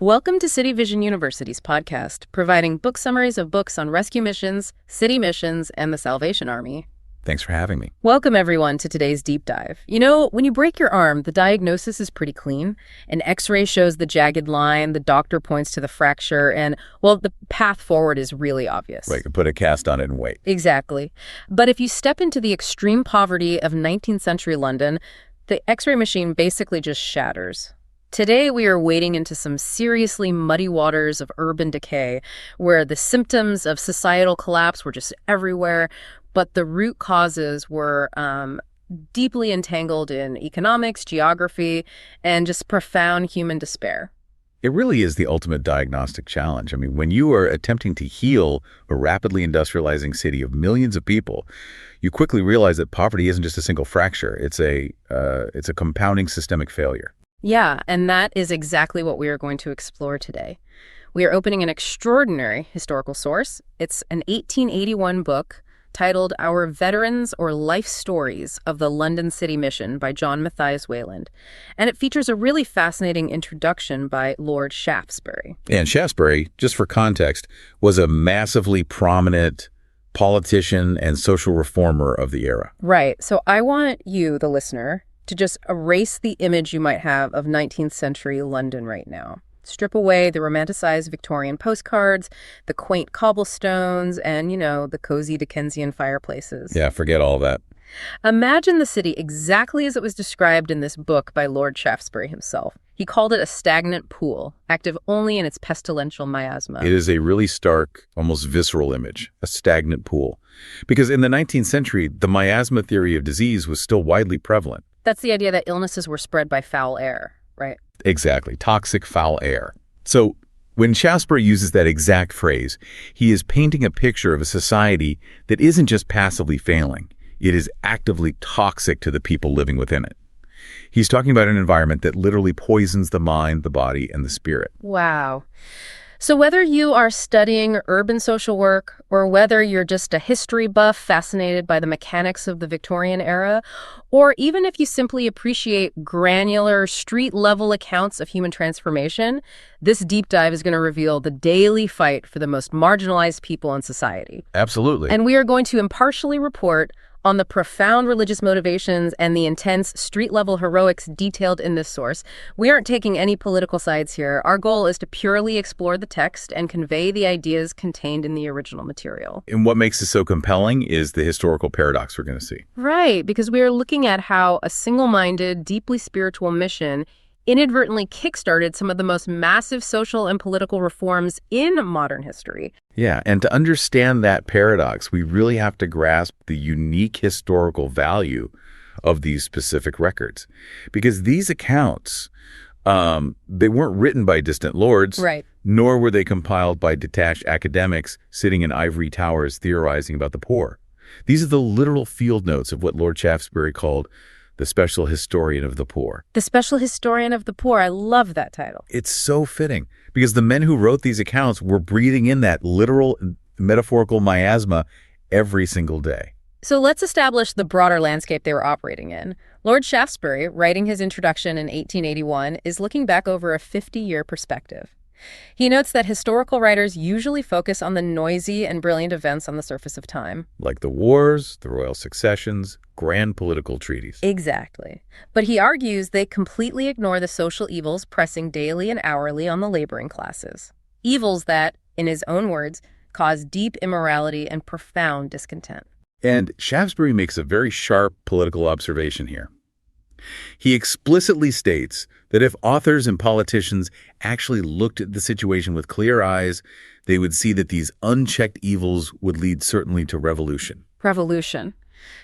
Welcome to City Vision University's podcast, providing book summaries of books on rescue missions, city missions, and the Salvation Army. Thanks for having me. Welcome, everyone, to today's deep dive. You know, when you break your arm, the diagnosis is pretty clean. An x-ray shows the jagged line, the doctor points to the fracture, and, well, the path forward is really obvious. Right, you put a cast on it and wait. Exactly. But if you step into the extreme poverty of 19th-century London, the x-ray machine basically just shatters. Today, we are wading into some seriously muddy waters of urban decay, where the symptoms of societal collapse were just everywhere, but the root causes were deeply entangled in economics, geography, and just profound human despair. It really is the ultimate diagnostic challenge. I mean, when you are attempting to heal a rapidly industrializing city of millions of people, you quickly realize that poverty isn't just a single fracture. It's a compounding systemic failure. Yeah, and that is exactly what we are going to explore today. We are opening an extraordinary historical source. It's an 1881 book titled Our Veterans or Life Stories of the London City Mission by John Matthias Weylland. And it features a really fascinating introduction by Lord Shaftesbury. And Shaftesbury, just for context, was a massively prominent politician and social reformer of the era. Right. So I want you, the listener, to just erase the image you might have of 19th century London right now. Strip away the romanticized Victorian postcards, the quaint cobblestones, and, the cozy Dickensian fireplaces. Yeah, forget all that. Imagine the city exactly as it was described in this book by Lord Shaftesbury himself. He called it a stagnant pool, active only in its pestilential miasma. It is a really stark, almost visceral image, a stagnant pool. Because in the 19th century, the miasma theory of disease was still widely prevalent. That's the idea that illnesses were spread by foul air, right? Exactly. Toxic foul air. So when Shaftesbury uses that exact phrase, he is painting a picture of a society that isn't just passively failing. It is actively toxic to the people living within it. He's talking about an environment that literally poisons the mind, the body, and the spirit. Wow. So whether you are studying urban social work or whether you're just a history buff fascinated by the mechanics of the Victorian era, or even if you simply appreciate granular street-level accounts of human transformation, this deep dive is going to reveal the daily fight for the most marginalized people in society. Absolutely. And we are going to impartially report on the profound religious motivations and the intense street-level heroics detailed in this source. We aren't taking any political sides here. Our goal is to purely explore the text and convey the ideas contained in the original material. And what makes this so compelling is the historical paradox we're going to see. Right, because we are looking at how a single-minded, deeply spiritual mission inadvertently kickstarted some of the most massive social and political reforms in modern history. Yeah, and to understand that paradox, we really have to grasp the unique historical value of these specific records. Because these accounts, they weren't written by distant lords, right, nor were they compiled by detached academics sitting in ivory towers theorizing about the poor. These are the literal field notes of what Lord Shaftesbury called the special historian of the poor. The special historian of the poor. I love that title. It's so fitting because the men who wrote these accounts were breathing in that literal, metaphorical miasma every single day. So let's establish the broader landscape they were operating in. Lord Shaftesbury, writing his introduction in 1881, is looking back over a 50-year perspective. He notes that historical writers usually focus on the noisy and brilliant events on the surface of time. Like the wars, the royal successions, grand political treaties. Exactly. But he argues they completely ignore the social evils pressing daily and hourly on the laboring classes. Evils that, in his own words, cause deep immorality and profound discontent. And Shaftesbury makes a very sharp political observation here. He explicitly states that if authors and politicians actually looked at the situation with clear eyes, they would see that these unchecked evils would lead certainly to revolution. Revolution.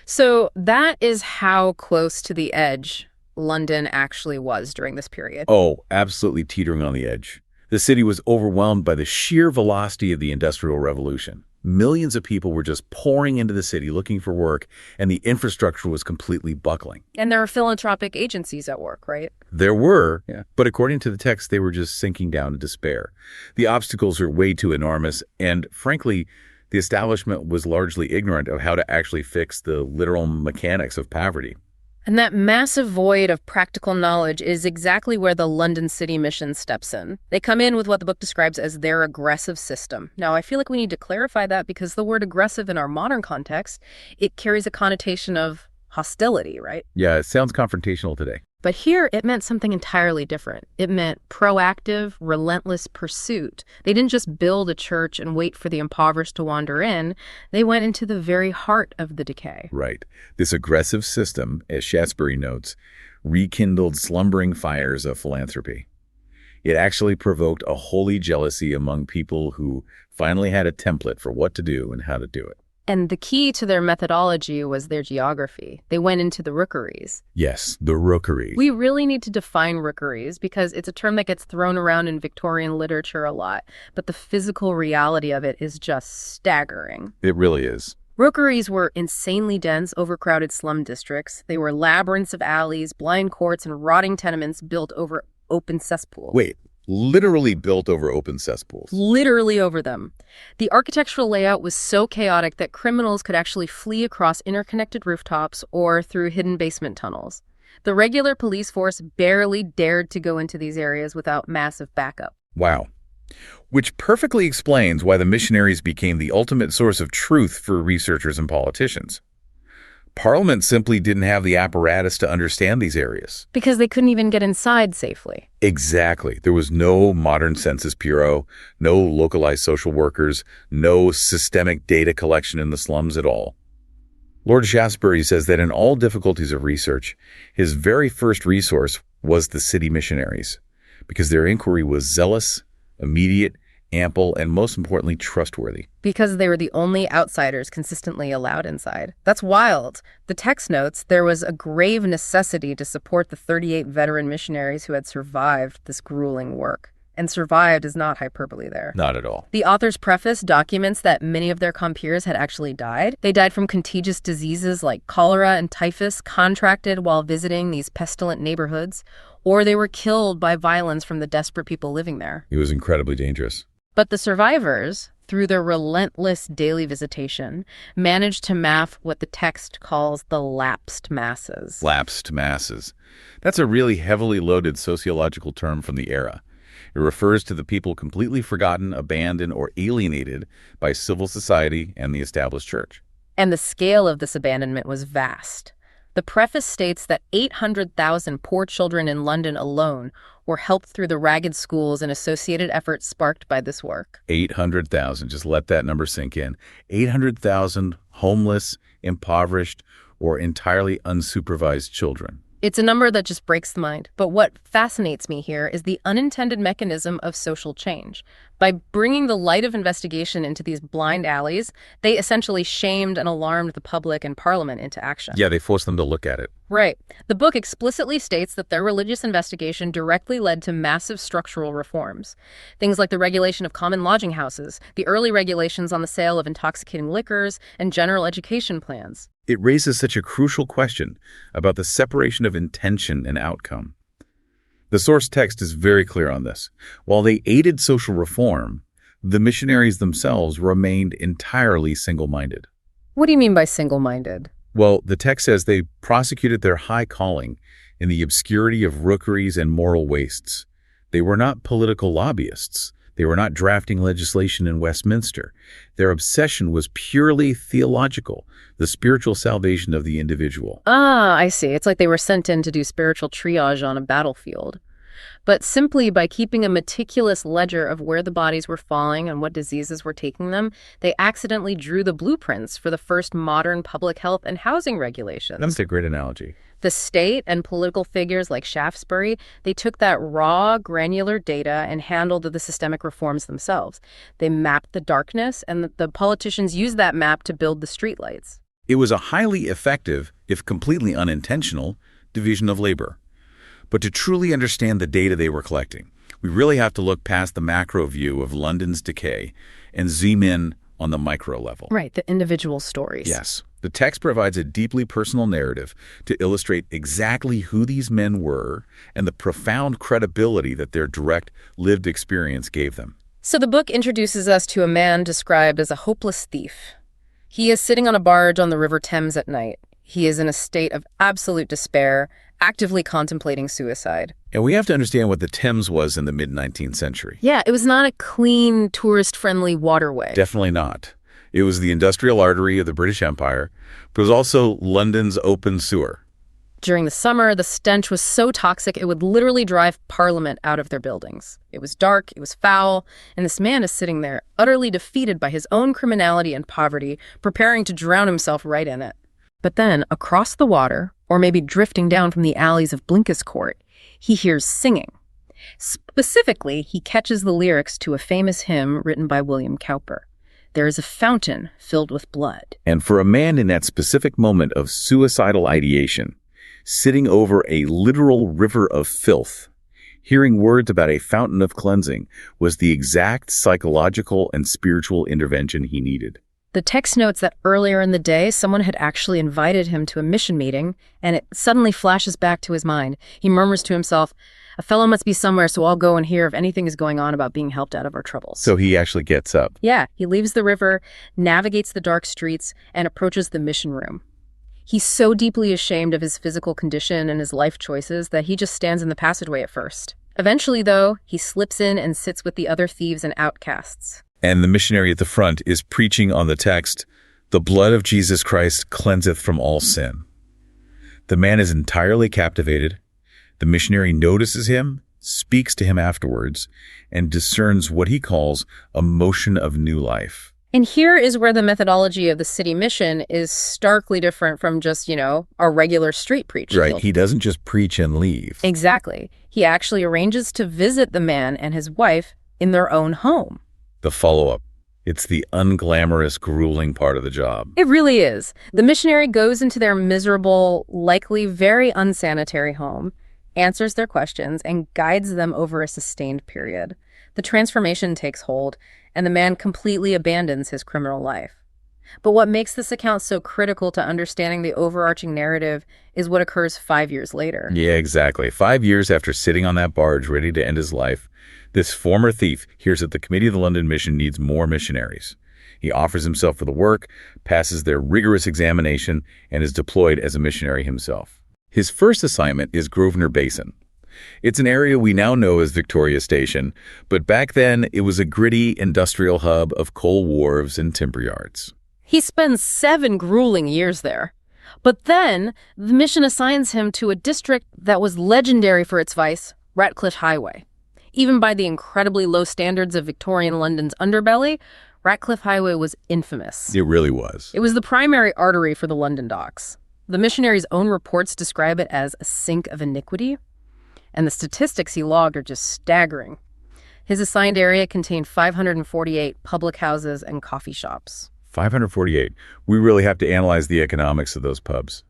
So that is how close to the edge London actually was during this period. Oh, absolutely teetering on the edge. The city was overwhelmed by the sheer velocity of the Industrial Revolution. Millions of people were just pouring into the city looking for work, and the infrastructure was completely buckling. And there were philanthropic agencies at work, right? There were, but according to the text, they were just sinking down in despair. The obstacles are way too enormous, and frankly, the establishment was largely ignorant of how to actually fix the literal mechanics of poverty. And that massive void of practical knowledge is exactly where the London City Mission steps in. They come in with what the book describes as their aggressive system. Now, I feel like we need to clarify that because the word aggressive in our modern context, it carries a connotation of hostility, right? Yeah, it sounds confrontational today. But here, it meant something entirely different. It meant proactive, relentless pursuit. They didn't just build a church and wait for the impoverished to wander in. They went into the very heart of the decay. Right. This aggressive system, as Shaftesbury notes, rekindled slumbering fires of philanthropy. It actually provoked a holy jealousy among people who finally had a template for what to do and how to do it. And the key to their methodology was their geography. They went into the rookeries. Yes, the rookery. We really need to define rookeries because it's a term that gets thrown around in Victorian literature a lot, but the physical reality of it is just staggering. It really is. Rookeries were insanely dense, overcrowded slum districts. They were labyrinths of alleys, blind courts, and rotting tenements built over open cesspools. Wait. Literally built over open cesspools. Literally over them. The architectural layout was so chaotic that criminals could actually flee across interconnected rooftops or through hidden basement tunnels. The regular police force barely dared to go into these areas without massive backup. Wow. Which perfectly explains why the missionaries became the ultimate source of truth for researchers and politicians. Parliament simply didn't have the apparatus to understand these areas. Because they couldn't even get inside safely. Exactly. There was no modern census bureau, no localized social workers, no systemic data collection in the slums at all. Lord Shaftesbury says that in all difficulties of research, his very first resource was the city missionaries, because their inquiry was zealous, immediate, ample, and most importantly, trustworthy. Because they were the only outsiders consistently allowed inside. That's wild. The text notes there was a grave necessity to support the 38 veteran missionaries who had survived this grueling work. And survived is not hyperbole there. Not at all. The author's preface documents that many of their compeers had actually died. They died from contagious diseases like cholera and typhus contracted while visiting these pestilent neighborhoods, or they were killed by violence from the desperate people living there. It was incredibly dangerous. But the survivors, through their relentless daily visitation, managed to map what the text calls the lapsed masses. Lapsed masses. That's a really heavily loaded sociological term from the era. It refers to the people completely forgotten, abandoned, or alienated by civil society and the established church. And the scale of this abandonment was vast. The preface states that 800,000 poor children in London alone were helped through the ragged schools and associated efforts sparked by this work. 800,000. Just let that number sink in. 800,000 homeless, impoverished, or entirely unsupervised children. It's a number that just breaks the mind. But what fascinates me here is the unintended mechanism of social change. By bringing the light of investigation into these blind alleys, they essentially shamed and alarmed the public and Parliament into action. Yeah, they forced them to look at it. Right. The book explicitly states that their religious investigation directly led to massive structural reforms. Things like the regulation of common lodging houses, the early regulations on the sale of intoxicating liquors, and general education plans. It raises such a crucial question about the separation of intention and outcome. The source text is very clear on this. While they aided social reform, the missionaries themselves remained entirely single-minded. What do you mean by single-minded? Well, the text says they prosecuted their high calling in the obscurity of rookeries and moral wastes. They were not political lobbyists. They were not drafting legislation in Westminster. Their obsession was purely theological, the spiritual salvation of the individual. Ah, I see. It's like they were sent in to do spiritual triage on a battlefield. But simply by keeping a meticulous ledger of where the bodies were falling and what diseases were taking them, they accidentally drew the blueprints for the first modern public health and housing regulations. That's a great analogy. The state and political figures like Shaftesbury, they took that raw, granular data and handled the systemic reforms themselves. They mapped the darkness, and the politicians used that map to build the streetlights. It was a highly effective, if completely unintentional, division of labor. But to truly understand the data they were collecting, we really have to look past the macro view of London's decay and zoom in on the micro level. Right, the individual stories. Yes. The text provides a deeply personal narrative to illustrate exactly who these men were and the profound credibility that their direct, lived experience gave them. So the book introduces us to a man described as a hopeless thief. He is sitting on a barge on the River Thames at night. He is in a state of absolute despair, actively contemplating suicide. And we have to understand what the Thames was in the mid-19th century. Yeah, it was not a clean, tourist-friendly waterway. Definitely not. It was the industrial artery of the British Empire, but it was also London's open sewer. During the summer, the stench was so toxic it would literally drive Parliament out of their buildings. It was dark, it was foul, and this man is sitting there, utterly defeated by his own criminality and poverty, preparing to drown himself right in it. But then, across the water, or maybe drifting down from the alleys of Blinkis Court, he hears singing. Specifically, he catches the lyrics to a famous hymn written by William Cowper. There is a fountain filled with blood. And for a man in that specific moment of suicidal ideation, sitting over a literal river of filth, hearing words about a fountain of cleansing was the exact psychological and spiritual intervention he needed. The text notes that earlier in the day, someone had actually invited him to a mission meeting, and it suddenly flashes back to his mind. He murmurs to himself, "A fellow must be somewhere, so I'll go and hear if anything is going on about being helped out of our troubles." So he actually gets up. Yeah, he leaves the river, navigates the dark streets, and approaches the mission room. He's so deeply ashamed of his physical condition and his life choices that he just stands in the passageway at first. Eventually, though, he slips in and sits with the other thieves and outcasts. And the missionary at the front is preaching on the text, "The blood of Jesus Christ cleanseth from all sin." The man is entirely captivated. The missionary notices him, speaks to him afterwards, and discerns what he calls a motion of new life. And here is where the methodology of the city mission is starkly different from just, a regular street preach. Right, he doesn't just preach and leave. Exactly. He actually arranges to visit the man and his wife in their own home. The follow-up. It's the unglamorous, grueling part of the job. It really is. The missionary goes into their miserable, likely very unsanitary home, answers their questions, and guides them over a sustained period. The transformation takes hold, and the man completely abandons his criminal life. But what makes this account so critical to understanding the overarching narrative is what occurs 5 years later. Yeah, exactly. 5 years after sitting on that barge ready to end his life, this former thief hears that the Committee of the London Mission needs more missionaries. He offers himself for the work, passes their rigorous examination, and is deployed as a missionary himself. His first assignment is Grosvenor Basin. It's an area we now know as Victoria Station, but back then it was a gritty industrial hub of coal wharves and timber yards. He spends 7 grueling years there. But then, the mission assigns him to a district that was legendary for its vice, Ratcliffe Highway. Even by the incredibly low standards of Victorian London's underbelly, Ratcliffe Highway was infamous. It really was. It was the primary artery for the London docks. The missionary's own reports describe it as a sink of iniquity, and the statistics he logged are just staggering. His assigned area contained 548 public houses and coffee shops. 548. We really have to analyze the economics of those pubs.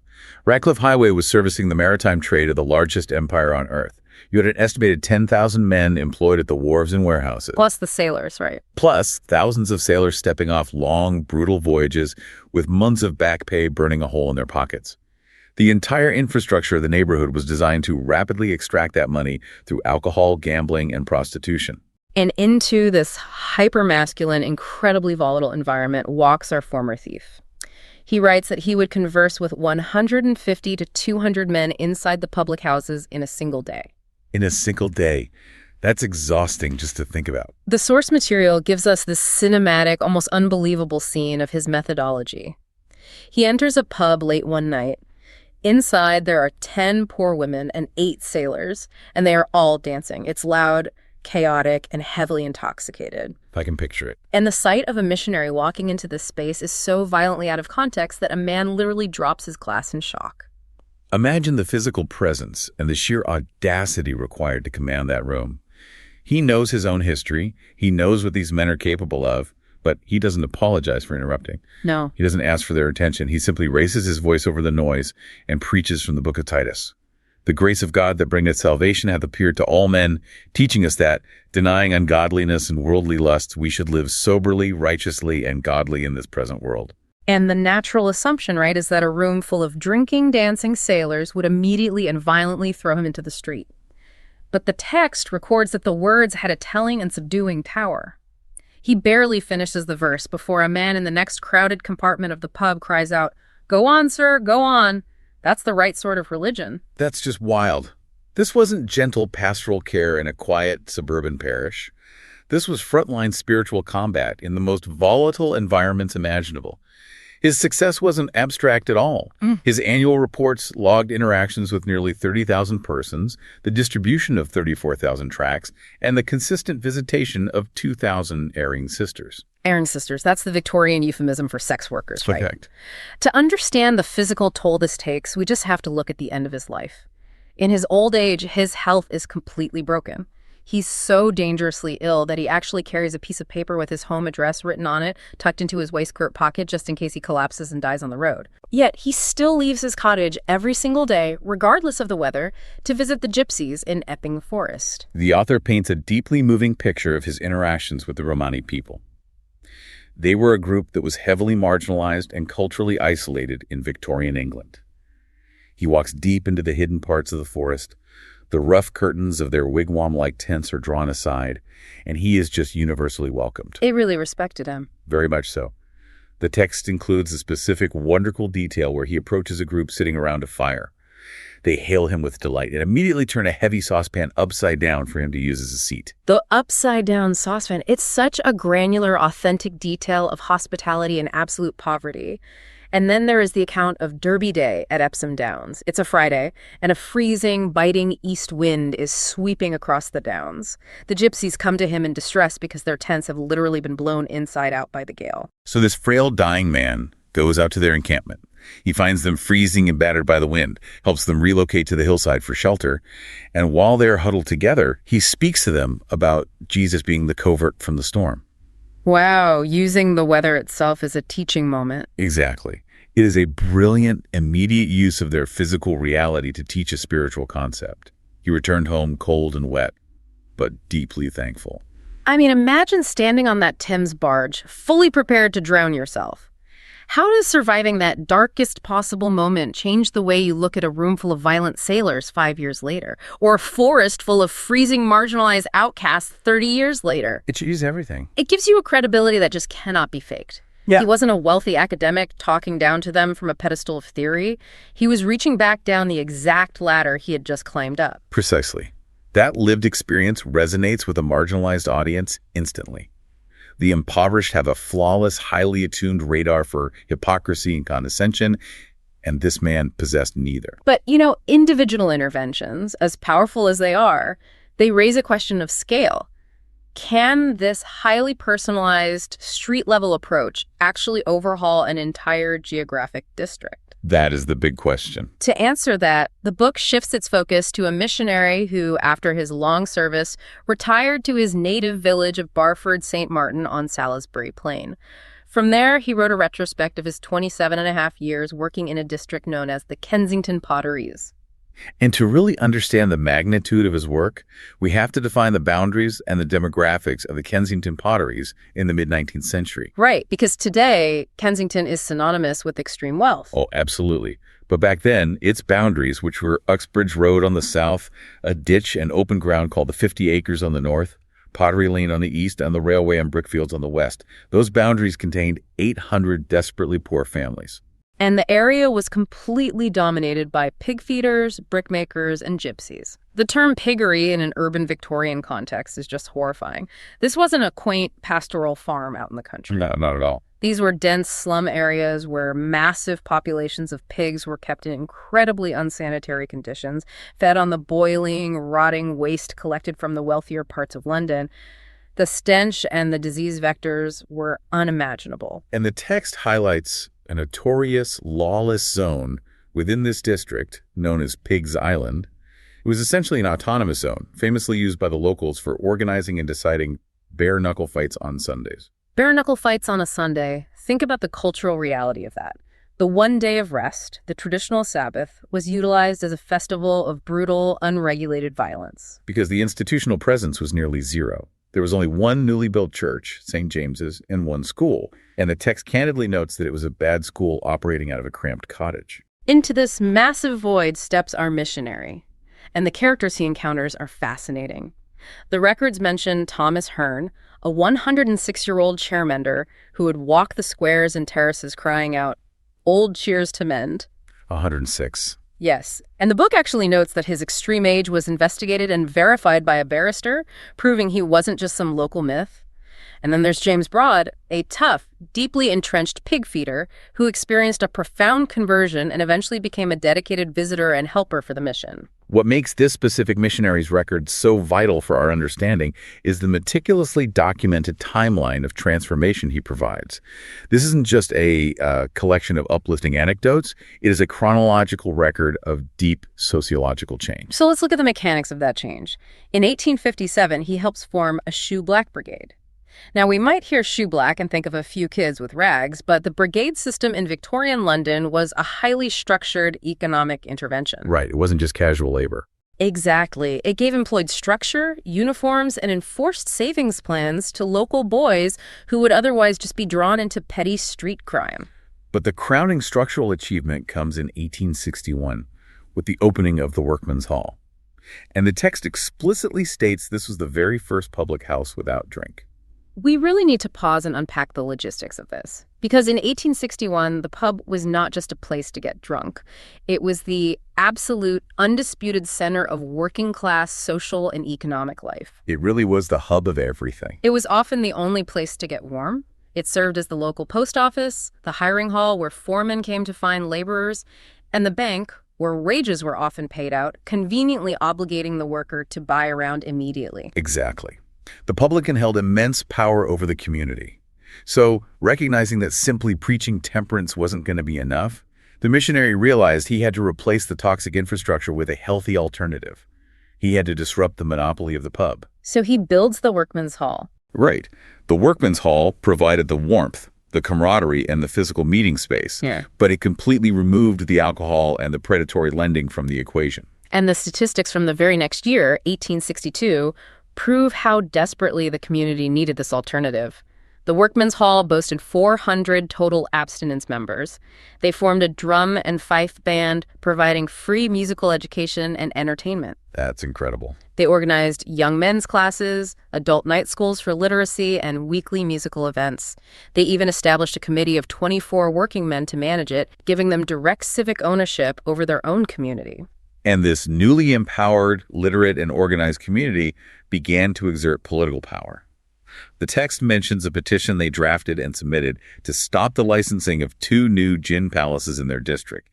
Ratcliffe Highway was servicing the maritime trade of the largest empire on earth. You had an estimated 10,000 men employed at the wharves and warehouses. Plus the sailors, right? Plus thousands of sailors stepping off long, brutal voyages with months of back pay burning a hole in their pockets. The entire infrastructure of the neighborhood was designed to rapidly extract that money through alcohol, gambling, and prostitution. And into this hyper-masculine, incredibly volatile environment walks our former thief. He writes that he would converse with 150 to 200 men inside the public houses in a single day. In a single day. That's exhausting just to think about. The source material gives us this cinematic, almost unbelievable scene of his methodology. He enters a pub late one night. Inside, there are 10 poor women and 8 sailors, and they are all dancing. It's loud, chaotic, and heavily intoxicated. If I can picture it. And the sight of a missionary walking into this space is so violently out of context that a man literally drops his glass in shock. Imagine the physical presence and the sheer audacity required to command that room. He knows his own history. He knows what these men are capable of, but he doesn't apologize for interrupting. No. He doesn't ask for their attention. He simply raises his voice over the noise and preaches from the book of Titus. The grace of God that bringeth salvation hath appeared to all men, teaching us that, denying ungodliness and worldly lusts, we should live soberly, righteously, and godly in this present world. And the natural assumption, right, is that a room full of drinking, dancing sailors would immediately and violently throw him into the street. But the text records that the words had a telling and subduing power. He barely finishes the verse before a man in the next crowded compartment of the pub cries out, Go on, sir, go on. That's the right sort of religion. That's just wild. This wasn't gentle pastoral care in a quiet suburban parish. This was frontline spiritual combat in the most volatile environments imaginable. His success wasn't abstract at all. His annual reports logged interactions with nearly 30,000 persons, the distribution of 34,000 tracts, and the consistent visitation of 2,000 erring sisters. Erring sisters, that's the Victorian euphemism for sex workers, right? Correct. To understand the physical toll this takes, we just have to look at the end of his life. In his old age, his health is completely broken. He's so dangerously ill that he actually carries a piece of paper with his home address written on it, tucked into his waistcoat pocket just in case he collapses and dies on the road. Yet he still leaves his cottage every single day, regardless of the weather, to visit the gypsies in Epping Forest. The author paints a deeply moving picture of his interactions with the Romani people. They were a group that was heavily marginalized and culturally isolated in Victorian England. He walks deep into the hidden parts of the forest. The rough curtains of their wigwam-like tents are drawn aside, and he is just universally welcomed. It really respected him. Very much so. The text includes a specific wonderful detail where he approaches a group sitting around a fire. They hail him with delight and immediately turn a heavy saucepan upside down for him to use as a seat. The upside-down saucepan, it's such a granular, authentic detail of hospitality and absolute poverty. And then there is the account of Derby Day at Epsom Downs. It's a Friday, and a freezing, biting east wind is sweeping across the downs. The gypsies come to him in distress because their tents have literally been blown inside out by the gale. So this frail, dying man goes out to their encampment. He finds them freezing and battered by the wind, helps them relocate to the hillside for shelter, and while they're huddled together, he speaks to them about Jesus being the covert from the storm. Wow, using the weather itself as a teaching moment. Exactly. It is a brilliant, immediate use of their physical reality to teach a spiritual concept. He returned home cold and wet, but deeply thankful. I mean, imagine standing on that Thames barge, fully prepared to drown yourself. How does surviving that darkest possible moment change the way you look at a room full of violent sailors 5 years later, or a forest full of freezing, marginalized outcasts 30 years later? It changes everything. It gives you a credibility that just cannot be faked. Yeah. He wasn't a wealthy academic talking down to them from a pedestal of theory. He was reaching back down the exact ladder he had just climbed up. Precisely. That lived experience resonates with a marginalized audience instantly. The impoverished have a flawless, highly attuned radar for hypocrisy and condescension, and this man possessed neither. But, individual interventions, as powerful as they are, they raise a question of scale. Can this highly personalized, street-level approach actually overhaul an entire geographic district? That is the big question. To answer that, the book shifts its focus to a missionary who, after his long service, retired to his native village of Barford St. Martin on Salisbury Plain. From there, he wrote a retrospect of his 27.5 years working in a district known as the Kensington Potteries. And to really understand the magnitude of his work, we have to define the boundaries and the demographics of the Kensington Potteries in the mid-19th century. Right, because today, Kensington is synonymous with extreme wealth. Oh, absolutely. But back then, its boundaries, which were Uxbridge Road on the south, a ditch and open ground called the 50 Acres on the north, Pottery Lane on the east, and the railway and brickfields on the west, those boundaries contained 800 desperately poor families. And the area was completely dominated by pig feeders, brickmakers, and gypsies. The term piggery in an urban Victorian context is just horrifying. This wasn't a quaint pastoral farm out in the country. No, not at all. These were dense slum areas where massive populations of pigs were kept in incredibly unsanitary conditions, fed on the boiling, rotting waste collected from the wealthier parts of London. The stench and the disease vectors were unimaginable. And the text highlights a notorious, lawless zone within this district, known as Pigs Island. It was essentially an autonomous zone, famously used by the locals for organizing and deciding bare-knuckle fights on Sundays. Bare-knuckle fights on a Sunday. Think about the cultural reality of that. The one day of rest, the traditional Sabbath, was utilized as a festival of brutal, unregulated violence. Because the institutional presence was nearly zero. There was only one newly built church, St. James's, and one school. And the text candidly notes that it was a bad school operating out of a cramped cottage. Into this massive void steps our missionary, and the characters he encounters are fascinating. The records mention Thomas Hearn, a 106-year-old chairmender who would walk the squares and terraces crying out, Old Cheers to Mend. 106. Yes, and the book actually notes that his extreme age was investigated and verified by a barrister, proving he wasn't just some local myth. And then there's James Broad, a tough, deeply entrenched pig feeder who experienced a profound conversion and eventually became a dedicated visitor and helper for the mission. What makes this specific missionary's record so vital for our understanding is the meticulously documented timeline of transformation he provides. This isn't just a collection of uplifting anecdotes. It is a chronological record of deep sociological change. So let's look at the mechanics of that change. In 1857, he helps form a shoe black brigade. Now, we might hear shoe black and think of a few kids with rags, but the brigade system in Victorian London was a highly structured economic intervention. Right. It wasn't just casual labor. Exactly. It gave employed structure, uniforms, and enforced savings plans to local boys who would otherwise just be drawn into petty street crime. But the crowning structural achievement comes in 1861 with the opening of the Workmen's Hall. And the text explicitly states this was the very first public house without drink. We really need to pause and unpack the logistics of this. Because in 1861, the pub was not just a place to get drunk. It was the absolute, undisputed center of working-class social and economic life. It really was the hub of everything. It was often the only place to get warm. It served as the local post office, the hiring hall where foremen came to find laborers, and the bank, where wages were often paid out, conveniently obligating the worker to buy around immediately. Exactly. The publican held immense power over the community. So, recognizing that simply preaching temperance wasn't going to be enough, the missionary realized he had to replace the toxic infrastructure with a healthy alternative. He had to disrupt the monopoly of the pub. So he builds the Workmen's Hall. Right. The Workmen's Hall provided the warmth, the camaraderie, and the physical meeting space. Yeah. But it completely removed the alcohol and the predatory lending from the equation. And the statistics from the very next year, 1862, prove how desperately the community needed this alternative. The Workmen's Hall boasted 400 total abstinence members. They formed a drum and fife band, providing free musical education and entertainment. That's incredible. They organized young men's classes, adult night schools for literacy, and weekly musical events. They even established a committee of 24 working men to manage it, giving them direct civic ownership over their own community. And this newly empowered, literate, and organized community began to exert political power. The text mentions a petition they drafted and submitted to stop the licensing of 2 new gin palaces in their district.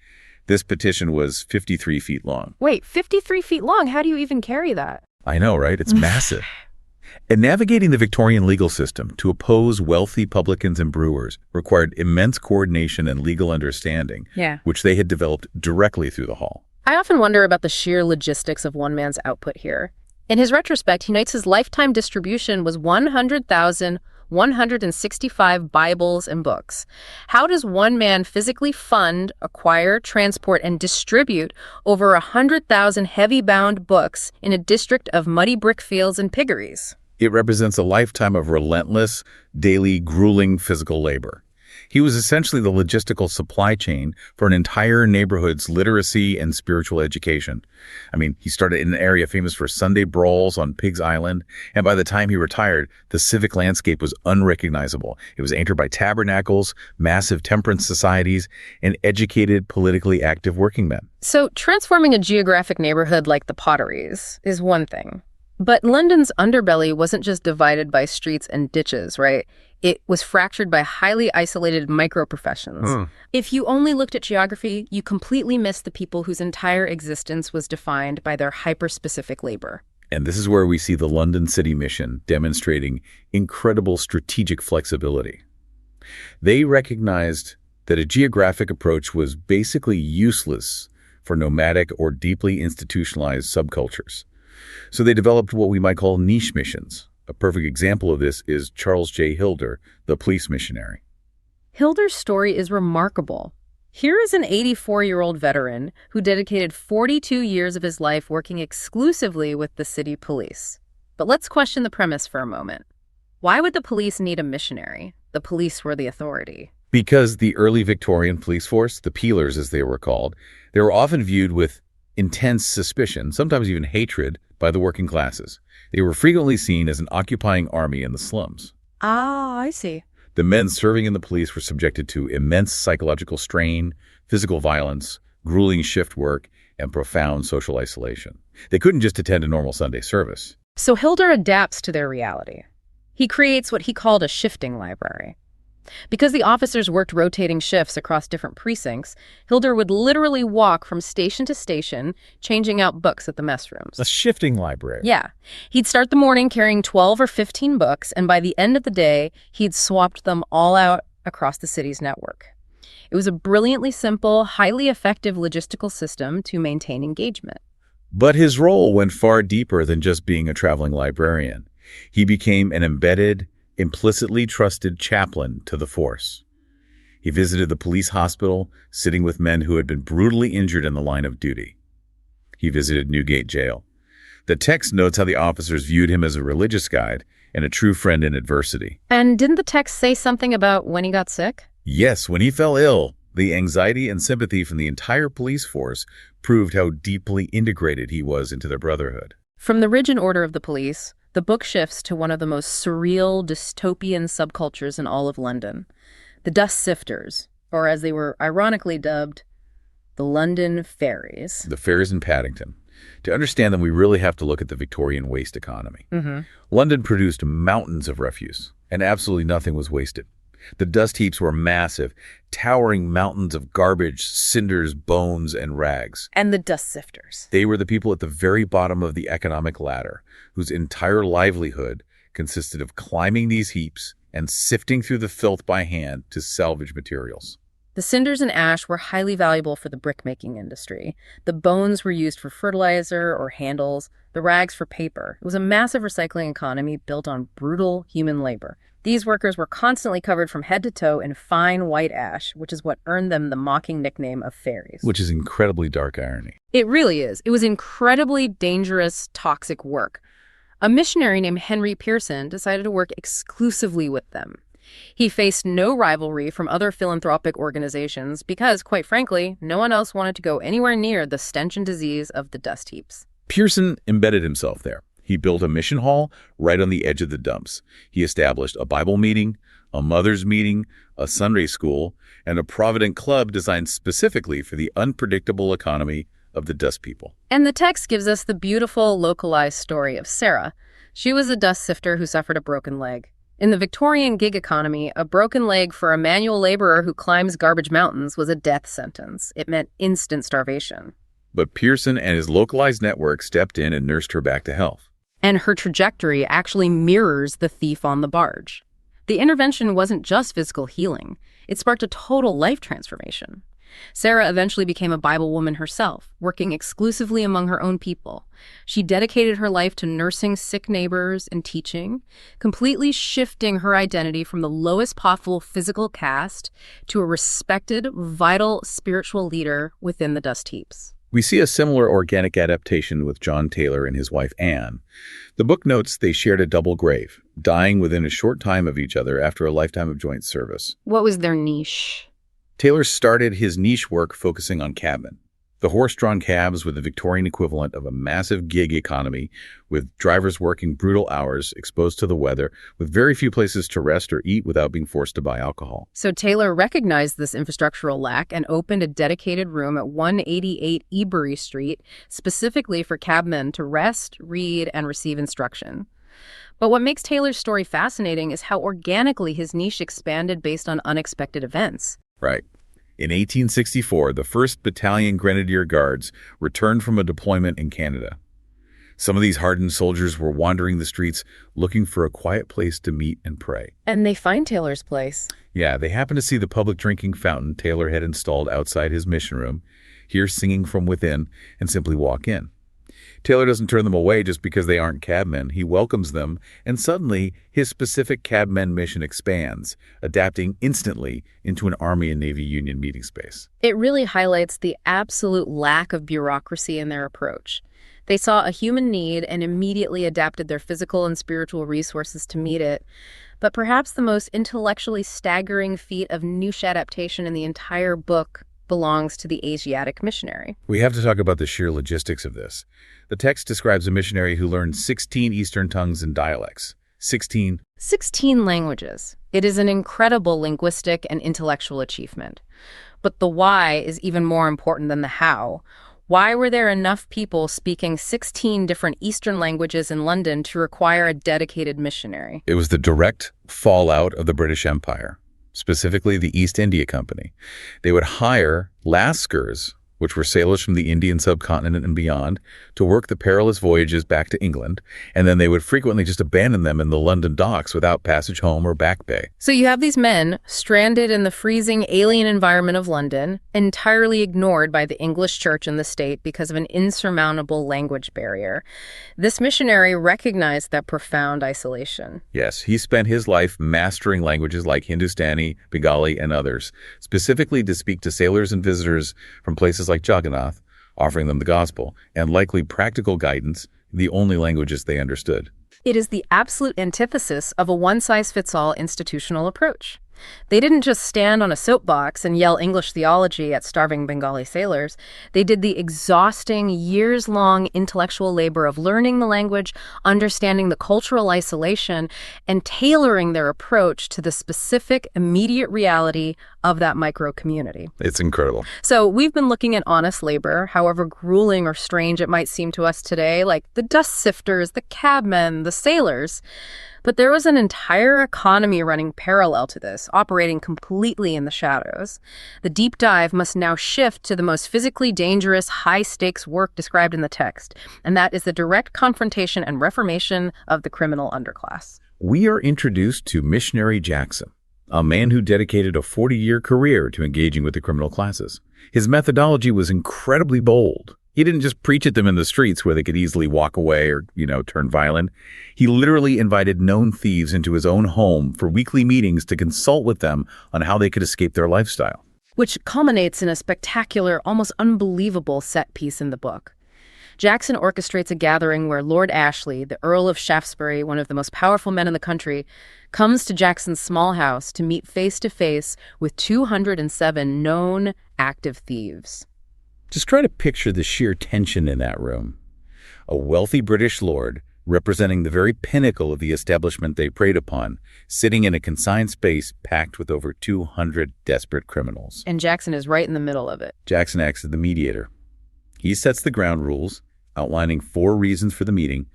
This petition was 53 feet long. Wait, 53 feet long? How do you even carry that? I know, right? It's massive. And navigating the Victorian legal system to oppose wealthy publicans and brewers required immense coordination and legal understanding, which they had developed directly through the hall. I often wonder about the sheer logistics of one man's output here. In his retrospect, he notes his lifetime distribution was 100,165 Bibles and books. How does one man physically fund, acquire, transport, and distribute over 100,000 heavy-bound books in a district of muddy brick fields and piggeries? It represents a lifetime of relentless, daily, grueling physical labor. He was essentially the logistical supply chain for an entire neighborhood's literacy and spiritual education. I mean, he started in an area famous for Sunday brawls on Pigs Island, and by the time he retired, the civic landscape was unrecognizable. It was anchored by tabernacles, massive temperance societies, and educated, politically active working men. So transforming a geographic neighborhood like the Potteries is one thing. But London's underbelly wasn't just divided by streets and ditches, right? It was fractured by highly isolated micro-professions. If you only looked at geography, you completely missed the people whose entire existence was defined by their hyper-specific labor. And this is where we see the London City Mission demonstrating incredible strategic flexibility. They recognized that a geographic approach was basically useless for nomadic or deeply institutionalized subcultures. So they developed what we might call niche missions. A perfect example of this is Charles J. Hilder, the police missionary. Hilder's story is remarkable. Here is an 84-year-old veteran who dedicated 42 years of his life working exclusively with the city police. But let's question the premise for a moment. Why would the police need a missionary? The police were the authority. Because the early Victorian police force, the peelers as they were called, they were often viewed with intense suspicion, sometimes even hatred, by the working classes. They were frequently seen as an occupying army in the slums. Ah, I see. The men serving in the police were subjected to immense psychological strain, physical violence, grueling shift work, and profound social isolation. They couldn't just attend a normal Sunday service. So Hilder adapts to their reality. He creates what he called a shifting library. Because the officers worked rotating shifts across different precincts, Hilder would literally walk from station to station, changing out books at the mess rooms. A shifting library. Yeah. He'd start the morning carrying 12 or 15 books, and by the end of the day, he'd swapped them all out across the city's network. It was a brilliantly simple, highly effective logistical system to maintain engagement. But his role went far deeper than just being a traveling librarian. He became an embedded, implicitly trusted chaplain to the force. He visited the police hospital, sitting with men who had been brutally injured in the line of duty. He visited Newgate Jail. The text notes how the officers viewed him as a religious guide and a true friend in adversity. And didn't the text say something about when he got sick? Yes, when he fell ill, the anxiety and sympathy from the entire police force proved how deeply integrated he was into their brotherhood. From the rigid order of the police, the book shifts to one of the most surreal, dystopian subcultures in all of London, the dust sifters, or as they were ironically dubbed, the London Fairies. The fairies in Paddington. To understand them, we really have to look at the Victorian waste economy. London produced mountains of refuse, and absolutely nothing was wasted. The dust heaps were massive, towering mountains of garbage, cinders, bones, and rags. And the dust sifters. They were the people at the very bottom of the economic ladder, whose entire livelihood consisted of climbing these heaps and sifting through the filth by hand to salvage materials. The cinders and ash were highly valuable for the brickmaking industry. The bones were used for fertilizer or handles, the rags for paper. It was a massive recycling economy built on brutal human labor. These workers were constantly covered from head to toe in fine white ash, which is what earned them the mocking nickname of fairies. Which is incredibly dark irony. It really is. It was incredibly dangerous, toxic work. A missionary named Henry Pearson decided to work exclusively with them. He faced no rivalry from other philanthropic organizations because, quite frankly, no one else wanted to go anywhere near the stench and disease of the dust heaps. Pearson embedded himself there. He built a mission hall right on the edge of the dumps. He established a Bible meeting, a mother's meeting, a Sunday school, and a Provident Club designed specifically for the unpredictable economy of the dust people. And the text gives us the beautiful, localized story of Sarah. She was a dust sifter who suffered a broken leg. In the Victorian gig economy, a broken leg for a manual laborer who climbs garbage mountains was a death sentence. It meant instant starvation. But Pearson and his localized network stepped in and nursed her back to health. And her trajectory actually mirrors the thief on the barge. The intervention wasn't just physical healing. It sparked a total life transformation. Sarah eventually became a Bible woman herself, working exclusively among her own people. She dedicated her life to nursing sick neighbors and teaching, completely shifting her identity from the lowest possible physical caste to a respected, vital spiritual leader within the dust heaps. We see a similar organic adaptation with John Taylor and his wife Anne. The book notes they shared a double grave, dying within a short time of each other after a lifetime of joint service. What was their niche? Taylor started his niche work focusing on cabmen. The horse-drawn cabs were the Victorian equivalent of a massive gig economy, with drivers working brutal hours, exposed to the weather, with very few places to rest or eat without being forced to buy alcohol. So Taylor recognized this infrastructural lack and opened a dedicated room at 188 Ebury Street, specifically for cabmen to rest, read, and receive instruction. But what makes Taylor's story fascinating is how organically his niche expanded based on unexpected events. Right. In 1864, the 1st Battalion Grenadier Guards returned from a deployment in Canada. Some of these hardened soldiers were wandering the streets looking for a quiet place to meet and pray. And they find Taylor's place. Yeah, they happened to see the public drinking fountain Taylor had installed outside his mission room, hear singing from within, and simply walk in. Taylor doesn't turn them away just because they aren't cabmen. He welcomes them, and suddenly his specific cabmen mission expands, adapting instantly into an Army and Navy Union meeting space. It really highlights the absolute lack of bureaucracy in their approach. They saw a human need and immediately adapted their physical and spiritual resources to meet it. But perhaps the most intellectually staggering feat of niche adaptation in the entire book belongs to the Asiatic missionary. We have to talk about the sheer logistics of this. The text describes a missionary who learned 16 Eastern tongues and dialects, 16. 16 languages. It is an incredible linguistic and intellectual achievement. But the why is even more important than the how. Why were there enough people speaking 16 different Eastern languages in London to require a dedicated missionary? It was the direct fallout of the British Empire, specifically the East India Company. They would hire lascars, which were sailors from the Indian subcontinent and beyond, to work the perilous voyages back to England, and then they would frequently just abandon them in the London docks without passage home or back pay. So you have these men stranded in the freezing alien environment of London, entirely ignored by the English church and the state because of an insurmountable language barrier. This missionary recognized that profound isolation. Yes, he spent his life mastering languages like Hindustani, Bengali, and others, specifically to speak to sailors and visitors from places like Jagannath, offering them the gospel, and likely practical guidance in the only languages they understood. It is the absolute antithesis of a one-size-fits-all institutional approach. They didn't just stand on a soapbox and yell English theology at starving Bengali sailors. They did the exhausting, years-long intellectual labor of learning the language, understanding the cultural isolation, and tailoring their approach to the specific, immediate reality of that micro-community. It's incredible. So we've been looking at honest labor, however grueling or strange it might seem to us today, like the dust sifters, the cabmen, the sailors. But there was an entire economy running parallel to this, operating completely in the shadows. The deep dive must now shift to the most physically dangerous, high-stakes work described in the text, and that is the direct confrontation and reformation of the criminal underclass. We are introduced to Missionary Jackson, a man who dedicated a 40-year career to engaging with the criminal classes. His methodology was incredibly bold. He didn't just preach at them in the streets where they could easily walk away or, turn violent. He literally invited known thieves into his own home for weekly meetings to consult with them on how they could escape their lifestyle. Which culminates in a spectacular, almost unbelievable set piece in the book. Jackson orchestrates a gathering where Lord Ashley, the Earl of Shaftesbury, one of the most powerful men in the country, comes to Jackson's small house to meet face-to-face with 207 known active thieves. Just try to picture the sheer tension in that room. A wealthy British lord, representing the very pinnacle of the establishment they preyed upon, sitting in a confined space packed with over 200 desperate criminals. And Jackson is right in the middle of it. Jackson acts as the mediator. He sets the ground rules, outlining 4 reasons for the meeting,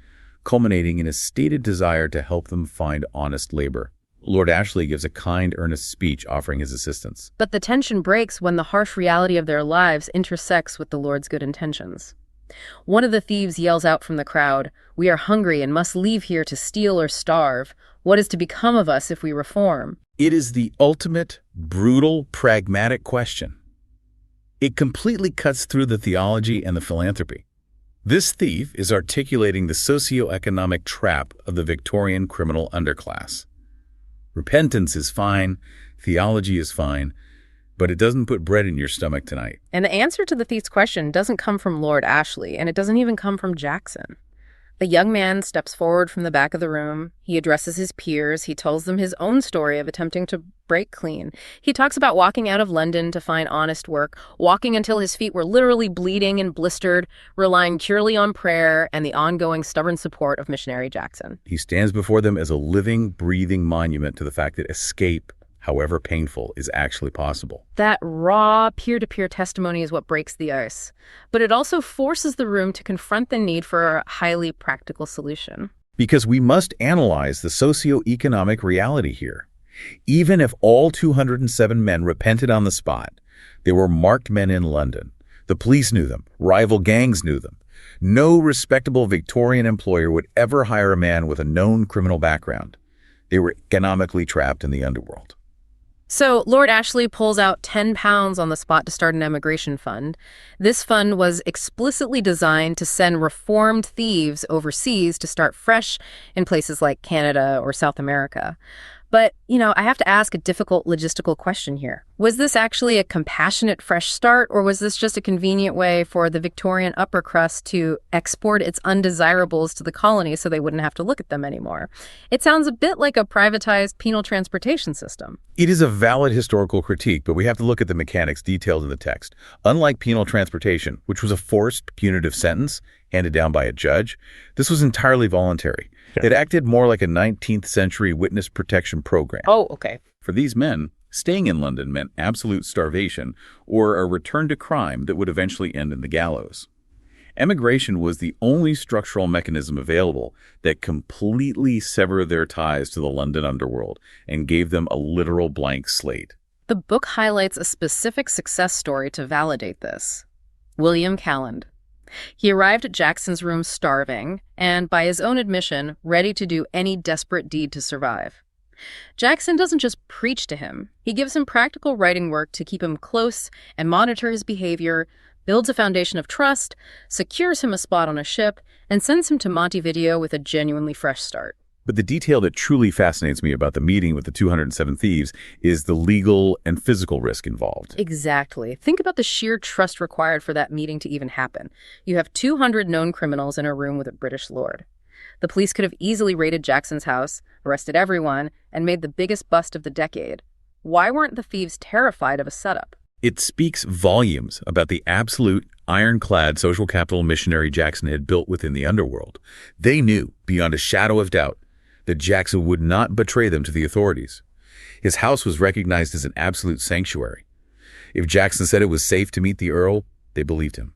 culminating in a stated desire to help them find honest labor. Lord Ashley gives a kind, earnest speech offering his assistance. But the tension breaks when the harsh reality of their lives intersects with the Lord's good intentions. One of the thieves yells out from the crowd, "We are hungry and must leave here to steal or starve. What is to become of us if we reform?" It is the ultimate, brutal, pragmatic question. It completely cuts through the theology and the philanthropy. This thief is articulating the socioeconomic trap of the Victorian criminal underclass. Repentance is fine, theology is fine, but it doesn't put bread in your stomach tonight. And the answer to the thief's question doesn't come from Lord Ashley, and it doesn't even come from Jackson. A young man steps forward from the back of the room. He addresses his peers. He tells them his own story of attempting to break clean. He talks about walking out of London to find honest work, walking until his feet were literally bleeding and blistered, relying purely on prayer and the ongoing stubborn support of missionary Jackson. He stands before them as a living, breathing monument to the fact that escape, however painful, is actually possible. That raw, peer-to-peer testimony is what breaks the ice. But it also forces the room to confront the need for a highly practical solution. Because we must analyze the socioeconomic reality here. Even if all 207 men repented on the spot, they were marked men in London. The police knew them. Rival gangs knew them. No respectable Victorian employer would ever hire a man with a known criminal background. They were economically trapped in the underworld. So Lord Ashley pulls out £10 on the spot to start an emigration fund. This fund was explicitly designed to send reformed thieves overseas to start fresh in places like Canada or South America. But, I have to ask a difficult logistical question here. Was this actually a compassionate fresh start, or was this just a convenient way for the Victorian upper crust to export its undesirables to the colony so they wouldn't have to look at them anymore? It sounds a bit like a privatized penal transportation system. It is a valid historical critique, but we have to look at the mechanics detailed in the text. Unlike penal transportation, which was a forced punitive sentence handed down by a judge, this was entirely voluntary. It acted more like a 19th-century witness protection program. Oh, okay. For these men, staying in London meant absolute starvation or a return to crime that would eventually end in the gallows. Emigration was the only structural mechanism available that completely severed their ties to the London underworld and gave them a literal blank slate. The book highlights a specific success story to validate this. William Calland. He arrived at Jackson's room starving and, by his own admission, ready to do any desperate deed to survive. Jackson doesn't just preach to him. He gives him practical writing work to keep him close and monitor his behavior, builds a foundation of trust, secures him a spot on a ship, and sends him to Montevideo with a genuinely fresh start. But the detail that truly fascinates me about the meeting with the 207 thieves is the legal and physical risk involved. Exactly. Think about the sheer trust required for that meeting to even happen. You have 200 known criminals in a room with a British lord. The police could have easily raided Jackson's house, arrested everyone, and made the biggest bust of the decade. Why weren't the thieves terrified of a setup? It speaks volumes about the absolute ironclad social capital missionary Jackson had built within the underworld. They knew, beyond a shadow of doubt, that Jackson would not betray them to the authorities. His house was recognized as an absolute sanctuary. If Jackson said it was safe to meet the Earl, they believed him.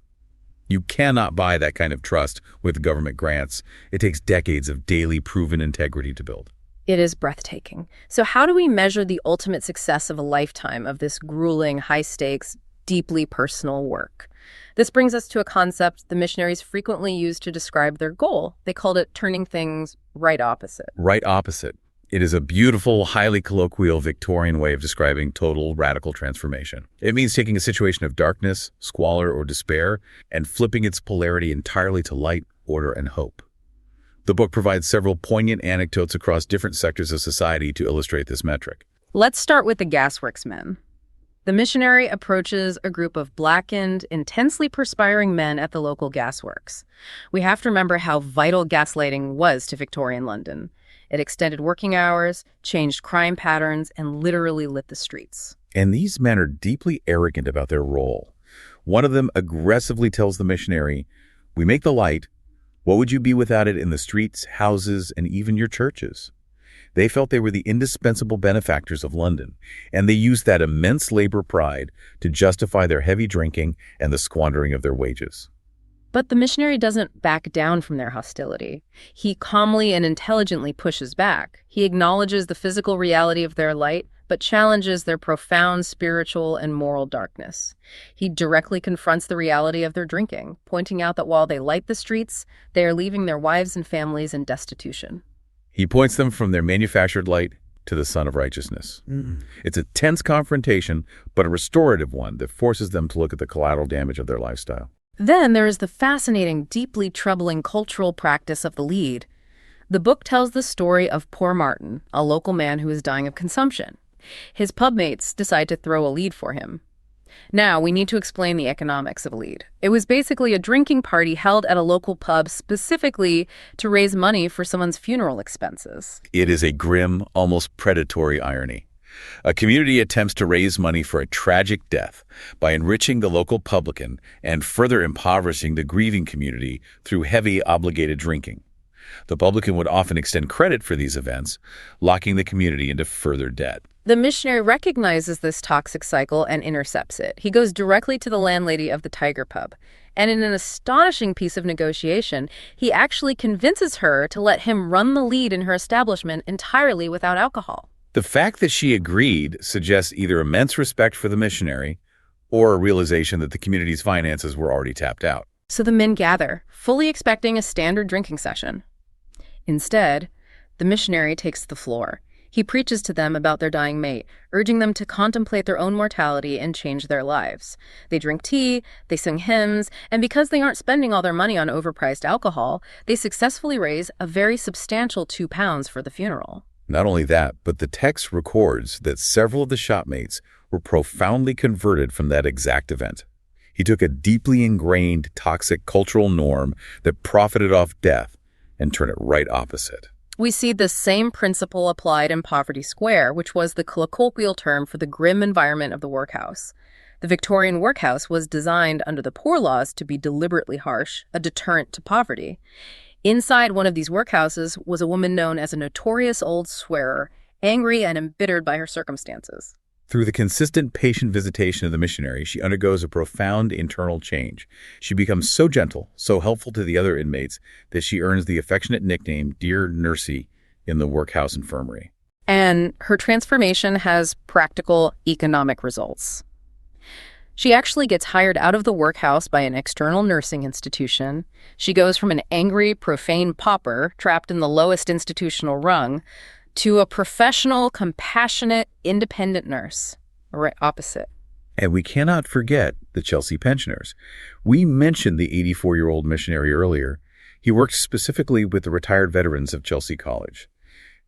You cannot buy that kind of trust with government grants. It takes decades of daily proven integrity to build. It is breathtaking. So how do we measure the ultimate success of a lifetime of this grueling, high-stakes, deeply personal work? This brings us to a concept the missionaries frequently used to describe their goal. They called it turning things right opposite. Right opposite. It is a beautiful, highly colloquial Victorian way of describing total radical transformation. It means taking a situation of darkness, squalor, or despair and flipping its polarity entirely to light, order, and hope. The book provides several poignant anecdotes across different sectors of society to illustrate this metric. Let's start with the gasworks men. The missionary approaches a group of blackened, intensely perspiring men at the local gasworks. We have to remember how vital gaslighting was to Victorian London. It extended working hours, changed crime patterns, and literally lit the streets. And these men are deeply arrogant about their role. One of them aggressively tells the missionary, "We make the light. What would you be without it in the streets, houses, and even your churches?" They felt they were the indispensable benefactors of London, and they used that immense labor pride to justify their heavy drinking and the squandering of their wages. But the missionary doesn't back down from their hostility. He calmly and intelligently pushes back. He acknowledges the physical reality of their light, but challenges their profound spiritual and moral darkness. He directly confronts the reality of their drinking, pointing out that while they light the streets, they are leaving their wives and families in destitution. He points them from their manufactured light to the sun of righteousness. It's a tense confrontation, but a restorative one that forces them to look at the collateral damage of their lifestyle. Then there is the fascinating, deeply troubling cultural practice of the lead. The book tells the story of poor Martin, a local man who is dying of consumption. His pubmates decide to throw a lead for him. Now, we need to explain the economics of a lead. It was basically a drinking party held at a local pub specifically to raise money for someone's funeral expenses. It is a grim, almost predatory irony. A community attempts to raise money for a tragic death by enriching the local publican and further impoverishing the grieving community through heavy, obligated drinking. The publican would often extend credit for these events, locking the community into further debt. The missionary recognizes this toxic cycle and intercepts it. He goes directly to the landlady of the Tiger Pub, and in an astonishing piece of negotiation, he actually convinces her to let him run the lead in her establishment entirely without alcohol. The fact that she agreed suggests either immense respect for the missionary or a realization that the community's finances were already tapped out. So the men gather, fully expecting a standard drinking session. Instead, the missionary takes the floor. He preaches to them about their dying mate, urging them to contemplate their own mortality and change their lives. They drink tea, they sing hymns, and because they aren't spending all their money on overpriced alcohol, they successfully raise a very substantial £2 for the funeral. Not only that, but the text records that several of the shopmates were profoundly converted from that exact event. He took a deeply ingrained, toxic cultural norm that profited off death and turned it right opposite. We see the same principle applied in Poverty Square, which was the colloquial term for the grim environment of the workhouse. The Victorian workhouse was designed under the Poor Laws to be deliberately harsh, a deterrent to poverty. Inside one of these workhouses was a woman known as a notorious old swearer, angry and embittered by her circumstances. Through the consistent patient visitation of the missionary, she undergoes a profound internal change. She becomes so gentle, so helpful to the other inmates, that she earns the affectionate nickname Dear Nursey in the workhouse infirmary. And her transformation has practical economic results. She actually gets hired out of the workhouse by an external nursing institution. She goes from an angry, profane pauper trapped in the lowest institutional rung to a professional, compassionate, independent nurse. Right opposite. And we cannot forget the Chelsea pensioners. We mentioned the 84-year-old missionary earlier. He worked specifically with the retired veterans of Chelsea College.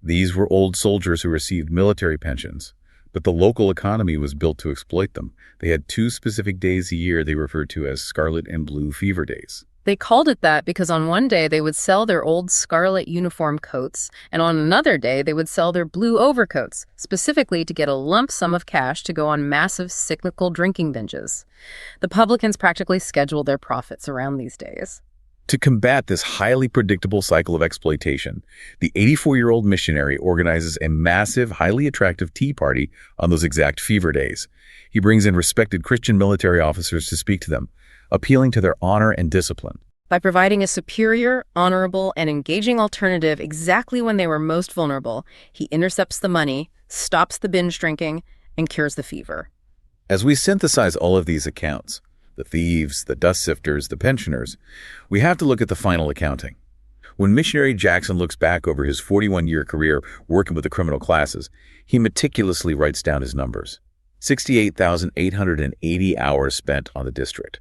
These were old soldiers who received military pensions, but the local economy was built to exploit them. They had 2 specific days a year they referred to as scarlet and blue fever days. They called it that because on one day they would sell their old scarlet uniform coats, and on another day they would sell their blue overcoats, specifically to get a lump sum of cash to go on massive cyclical drinking binges. The publicans practically scheduled their profits around these days. To combat this highly predictable cycle of exploitation, the 84-year-old missionary organizes a massive, highly attractive tea party on those exact fever days. He brings in respected Christian military officers to speak to them, appealing to their honor and discipline. By providing a superior, honorable, and engaging alternative exactly when they were most vulnerable, he intercepts the money, stops the binge drinking, and cures the fever. As we synthesize all of these accounts, the thieves, the dust sifters, the pensioners, we have to look at the final accounting. When missionary Jackson looks back over his 41-year career working with the criminal classes, he meticulously writes down his numbers. 68,880 hours spent on the district.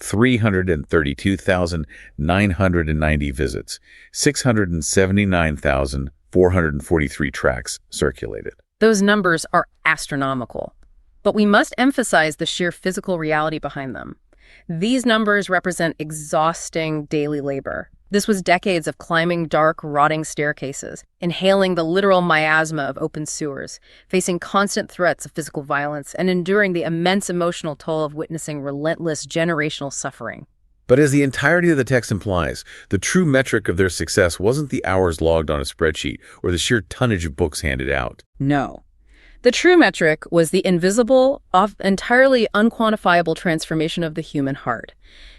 332,990 visits, 679,443 tracts circulated. Those numbers are astronomical, but we must emphasize the sheer physical reality behind them. These numbers represent exhausting daily labor. This was decades of climbing dark, rotting staircases, inhaling the literal miasma of open sewers, facing constant threats of physical violence, and enduring the immense emotional toll of witnessing relentless generational suffering. But as the entirety of the text implies, the true metric of their success wasn't the hours logged on a spreadsheet or the sheer tonnage of books handed out. No. The true metric was the invisible, entirely unquantifiable transformation of the human heart.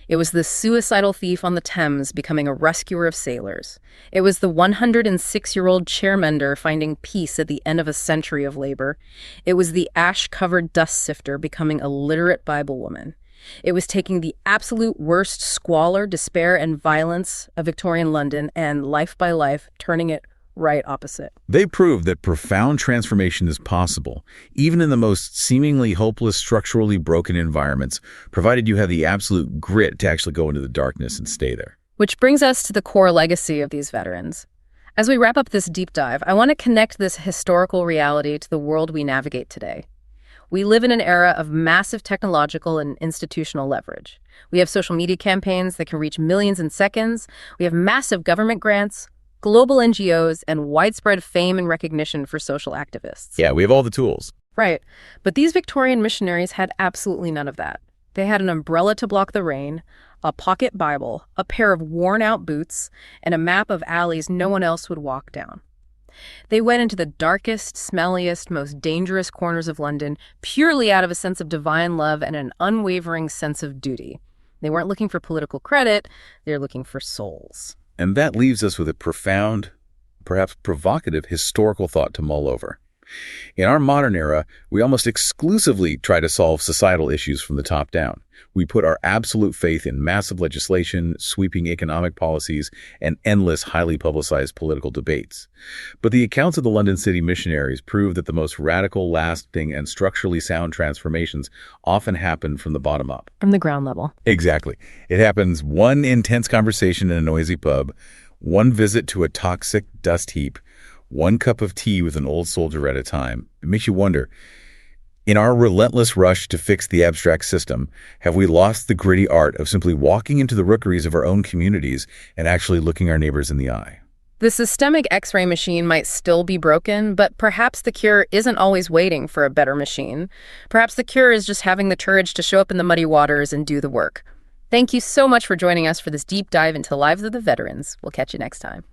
It was the suicidal thief on the Thames becoming a rescuer of sailors. It was the 106-year-old chairmender finding peace at the end of a century of labor. It was the ash-covered dust sifter becoming a literate Bible woman. It was taking the absolute worst squalor, despair, and violence of Victorian London and, life by life, turning it right opposite. They proved that profound transformation is possible, even in the most seemingly hopeless, structurally broken environments, provided you have the absolute grit to actually go into the darkness and stay there. Which brings us to the core legacy of these veterans. As we wrap up this deep dive, I want to connect this historical reality to the world we navigate today. We live in an era of massive technological and institutional leverage. We have social media campaigns that can reach millions in seconds. We have massive government grants, global NGOs, and widespread fame and recognition for social activists. Yeah, we have all the tools. Right. But these Victorian missionaries had absolutely none of that. They had an umbrella to block the rain, a pocket Bible, a pair of worn-out boots, and a map of alleys no one else would walk down. They went into the darkest, smelliest, most dangerous corners of London purely out of a sense of divine love and an unwavering sense of duty. They weren't looking for political credit, they were looking for souls. And that leaves us with a profound, perhaps provocative historical thought to mull over. In our modern era, we almost exclusively try to solve societal issues from the top down. We put our absolute faith in massive legislation, sweeping economic policies, and endless, highly publicized political debates. But the accounts of the London City missionaries prove that the most radical, lasting, and structurally sound transformations often happen from the bottom up. From the ground level. Exactly. It happens one intense conversation in a noisy pub, one visit to a toxic dust heap, one cup of tea with an old soldier at a time. It makes you wonder, in our relentless rush to fix the abstract system, have we lost the gritty art of simply walking into the rookeries of our own communities and actually looking our neighbors in the eye? The systemic X-ray machine might still be broken, but perhaps the cure isn't always waiting for a better machine. Perhaps the cure is just having the courage to show up in the muddy waters and do the work. Thank you so much for joining us for this deep dive into the lives of the veterans. We'll catch you next time.